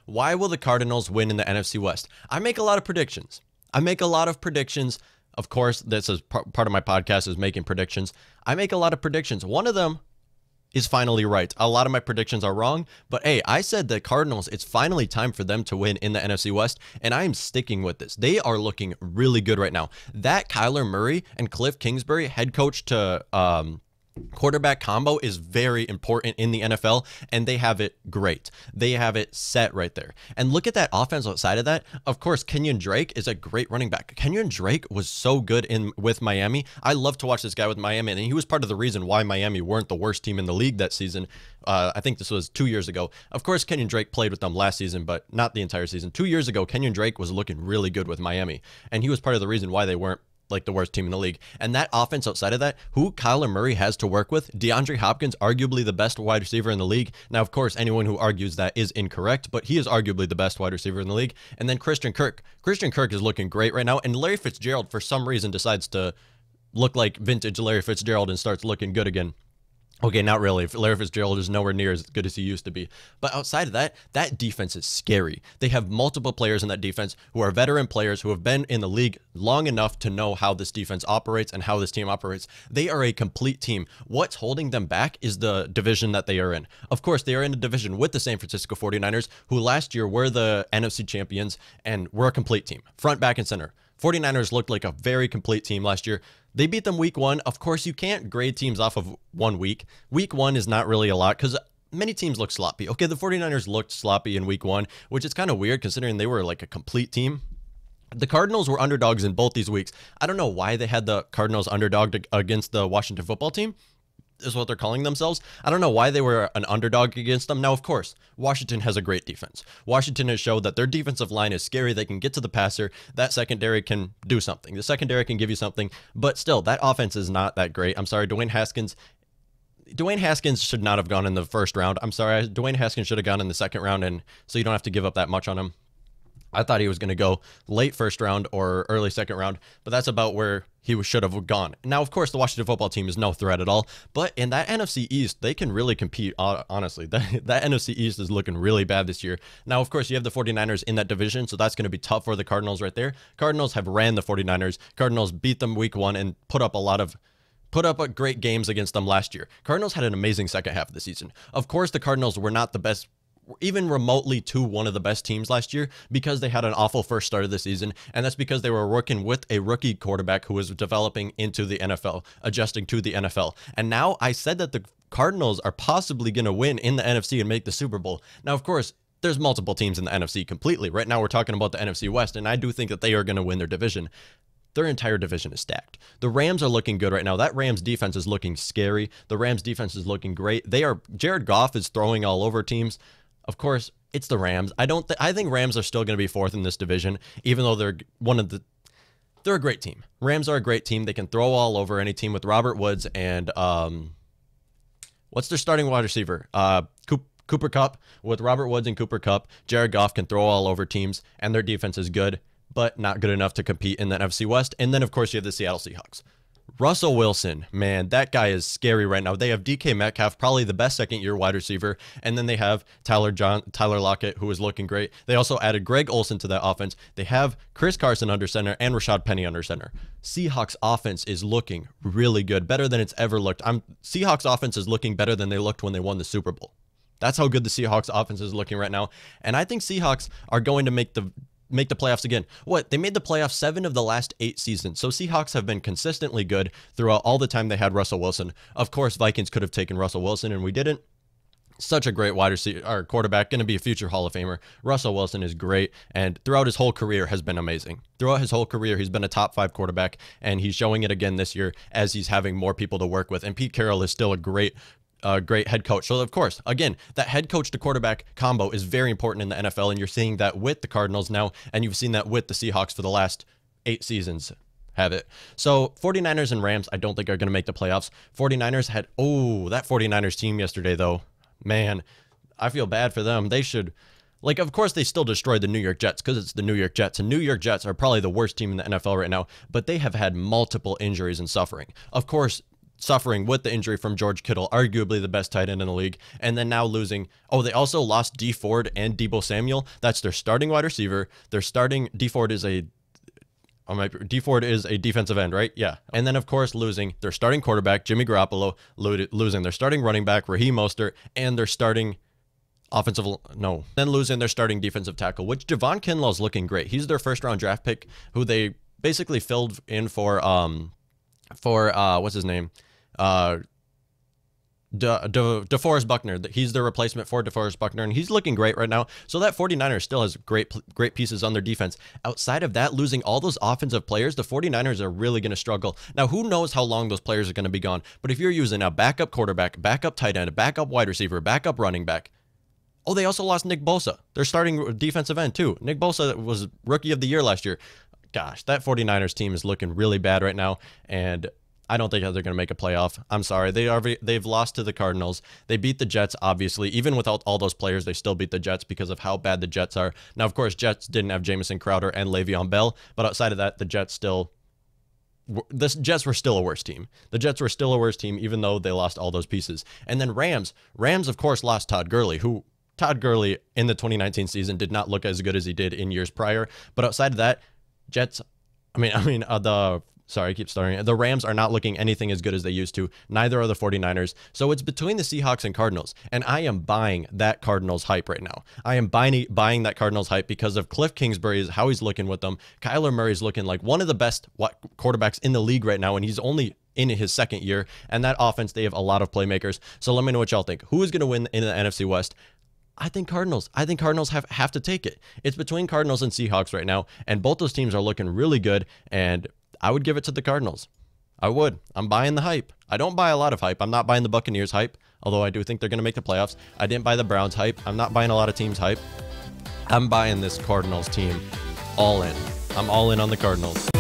Why will the Cardinals win in the NFC West? I make a lot of predictions. Of course, this is part of my podcast is making predictions. I make a lot of predictions. One of them is finally right. A lot of my predictions are wrong, but hey, I said the Cardinals, it's finally time for them to win in the NFC West, and I am sticking with this. They are looking really good right now. That Kyler Murray and Cliff Kingsbury head coach to quarterback combo is very important in the NFL, and they have it great. They have it set right there. And look at that offense outside of that. Of course, Kenyon Drake is a great running back. Kenyon Drake was so good with Miami. I love to watch this guy with Miami, and he was part of the reason why Miami weren't the worst team in the league that season. I think this was 2 years ago. Of course, Kenyon Drake played with them last season, but not the entire season. 2 years ago, Kenyon Drake was looking really good with Miami, and he was part of the reason why they weren't like the worst team in the league. And that offense outside of that, who Kyler Murray has to work with, DeAndre Hopkins, arguably the best wide receiver in the league. Now, of course, anyone who argues that is incorrect, but he is arguably the best wide receiver in the league. And then Christian Kirk. Christian Kirk is looking great right now. And Larry Fitzgerald, for some reason, decides to look like vintage Larry Fitzgerald and starts looking good again. Okay, not really. Larry Fitzgerald is nowhere near as good as he used to be. But outside of that, that defense is scary. They have multiple players in that defense who are veteran players who have been in the league long enough to know how this defense operates and how this team operates. They are a complete team. What's holding them back is the division that they are in. Of course, they are in a division with the San Francisco 49ers, who last year were the NFC champions and were a complete team, front, back, and center. 49ers looked like a very complete team last year. They beat them week 1. Of course, you can't grade teams off of 1 week. Week 1 is not really a lot because many teams look sloppy. Okay, the 49ers looked sloppy in week 1, which is kind of weird considering they were like a complete team. The Cardinals were underdogs in both these weeks. I don't know why they had the Cardinals underdog against the Washington football team, is what they're calling themselves. I don't know why they were an underdog against them. Now, of course, Washington has a great defense. Washington has showed that their defensive line is scary. They can get to the passer. That secondary can do something. The secondary can give you something, but still, that offense is not that great. I'm sorry, Dwayne Haskins should not have gone in the first round. I'm sorry, Dwayne Haskins should have gone in the second round, and so you don't have to give up that much on him. I thought he was going to go late first round or early second round, but that's about where he should have gone. Now, of course, the Washington football team is no threat at all, but in that NFC East, they can really compete, honestly. That NFC East is looking really bad this year. Now, of course, you have the 49ers in that division, so that's going to be tough for the Cardinals right there. Cardinals have ran the 49ers. Cardinals beat them week 1 and put up great games against them last year. Cardinals had an amazing second half of the season. Of course, the Cardinals were not the best, even remotely to one of the best teams last year, because they had an awful first start of the season, and that's because they were working with a rookie quarterback who was developing into the NFL, adjusting to the NFL. And now I said that the Cardinals are possibly going to win in the NFC and make the Super Bowl. Now, of course, there's multiple teams in the NFC completely. Right now we're talking about the NFC West, and I do think that they are going to win their division. Their entire division is stacked. The Rams are looking good right now. That Rams defense is looking scary. The Rams defense is looking great. Jared Goff is throwing all over teams. Of course, it's the Rams. I think Rams are still going to be 4th in this division, even though they're a great team. Rams are a great team. They can throw all over any team with Robert Woods and what's their starting wide receiver? Cooper Kupp. With Robert Woods and Cooper Kupp, Jared Goff can throw all over teams, and their defense is good, but not good enough to compete in the NFC West. And then, of course, you have the Seattle Seahawks. Russell Wilson, man, that guy is scary right now. They have DK Metcalf, probably the best second-year wide receiver, and then they have Tyler Lockett, who is looking great. They also added Greg Olsen to that offense. They have Chris Carson under center and Rashad Penny under center. Seahawks offense is looking really good, better than it's ever looked. Seahawks offense is looking better than they looked when they won the Super Bowl. That's how good the Seahawks offense is looking right now, and I think Seahawks are going to make the playoffs again. They made the playoffs 7 of the last 8 seasons. So Seahawks have been consistently good throughout all the time they had Russell Wilson. Of course, Vikings could have taken Russell Wilson, and we didn't. Such a great wide receiver, or quarterback, going to be a future Hall of Famer. Russell Wilson is great, and throughout his whole career has been amazing. Throughout his whole career, he's been a top 5 quarterback, and he's showing it again this year as he's having more people to work with. And Pete Carroll is still a great head coach. So, of course, again, that head coach to quarterback combo is very important in the NFL, and you're seeing that with the Cardinals now, and you've seen that with the Seahawks for the last 8 seasons. Have it. So 49ers and Rams, I don't think are going to make the playoffs. 49ers had, that 49ers team yesterday, though, man, I feel bad for them. They should, of course, they still destroyed the New York Jets because it's the New York Jets, and New York Jets are probably the worst team in the NFL right now, but they have had multiple injuries and suffering. Of course, suffering with the injury from George Kittle, arguably the best tight end in the league, and then now losing. Oh, they also lost Dee Ford and Deebo Samuel. That's their starting wide receiver. Their starting Dee Ford is a defensive end, right? Yeah. And then, of course, losing their starting quarterback, Jimmy Garoppolo, losing their starting running back, Raheem Mostert, and their starting then losing their starting defensive tackle, which Javon Kinlaw is looking great. He's their first-round draft pick, who they basically filled in for what's his name? DeForest Buckner. He's the replacement for DeForest Buckner, and he's looking great right now. So that 49ers still has great pieces on their defense. Outside of that, losing all those offensive players, the 49ers are really going to struggle. Now, who knows how long those players are going to be gone, but if you're using a backup quarterback, backup tight end, backup wide receiver, backup running back. Oh, they also lost Nick Bosa. They're starting defensive end, too. Nick Bosa was Rookie of the Year last year. Gosh, that 49ers team is looking really bad right now, and I don't think they're going to make a playoff. I'm sorry. They've lost to the Cardinals. They beat the Jets, obviously. Even without all those players, they still beat the Jets because of how bad the Jets are. Now, of course, Jets didn't have Jamison Crowder and Le'Veon Bell, but outside of that, the Jets were still a worse team. The Jets were still a worse team, even though they lost all those pieces. And then Rams, of course, lost Todd Gurley, Todd Gurley in the 2019 season did not look as good as he did in years prior. But outside of that, the Rams are not looking anything as good as they used to. Neither are the 49ers. So it's between the Seahawks and Cardinals. And I am buying that Cardinals hype right now. I am buying that Cardinals hype because of Cliff Kingsbury, how he's looking with them. Kyler Murray's looking like one of the best quarterbacks in the league right now, and he's only in his second year. And that offense, they have a lot of playmakers. So let me know what y'all think. Who is going to win in the NFC West? I think Cardinals. I think Cardinals have to take it. It's between Cardinals and Seahawks right now, and both those teams are looking really good, and I would give it to the Cardinals. I would. I'm buying the hype. I don't buy a lot of hype. I'm not buying the Buccaneers hype, although I do think they're going to make the playoffs. I didn't buy the Browns hype. I'm not buying a lot of teams hype. I'm buying this Cardinals team all in. I'm all in on the Cardinals.